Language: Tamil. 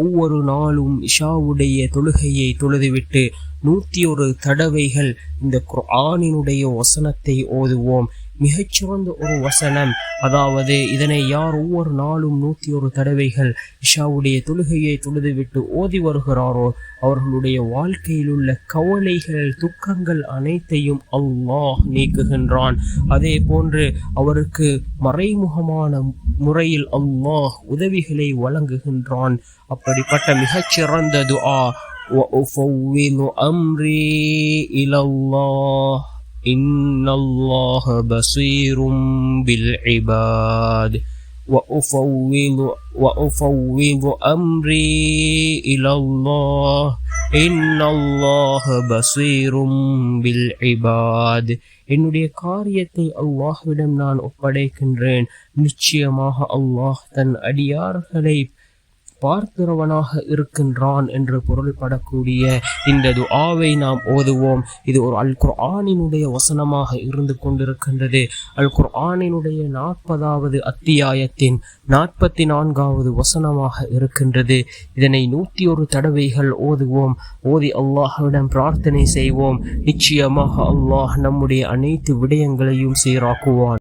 ஒவ்வொரு நாளும் இஷாவுடைய தொழுகையை தொழுதுவிட்டு 101 தடவைகள் இந்த குர்ஆனினுடைய வசனத்தை ஓதுவோம். மிகச்சிறந்த ஒரு வசனம். அதாவது இதனை யார் ஒவ்வொரு நாளும் 101 தடவைகள் இஷாவுடைய தொழுகையை தொழுதுவிட்டு ஓதி வருகிறாரோ அவர்களுடைய வாழ்க்கையில் உள்ள கவலைகள் துக்கங்கள் அனைத்தையும் அல்லாஹ் நீக்குகின்றான். அதே போன்று அவருக்கு மறைமுகமான முறையில் அல்லாஹ் உதவிகளை வழங்குகின்றான். அப்படிப்பட்ட மிகச்சிறந்த துஆ وَأُفَوِّضُ أَمْرِي إِلَى اللَّهِ إِنَّ اللَّهَ بَصِيرٌ بِالْعِبَادِ وَأُفَوِّضُ أَمْرِي إِلَى اللَّهِ إِنَّ اللَّهَ بَصِيرٌ بِالْعِبَادِ என்னுடைய காரியத்தை அல்லாஹ்விடம் நான் ஒப்படைக்கின்றேன். நிச்சயமாக அல்லாஹ் தன் அடியார்களை பார்க்கிறவனாக இருக்கின்றான் என்று பொருள்படக்கூடிய இந்த துஆவை நாம் ஓதுவோம். இது ஒரு அல் குர்ஆனினுடைய வசனமாக இருந்து கொண்டிருக்கின்றது. அல் குர்ஆனினுடைய 40வது அத்தியாயத்தின் 44வது வசனமாக இருக்கின்றது. இதனை 101 தடவைகள் ஓதுவோம். ஓதி அல்லாஹ்விடம் பிரார்த்தனை செய்வோம். நிச்சயமாக அல்லாஹ் நம்முடைய அனைத்து விடயங்களையும் சீராக்குவான்.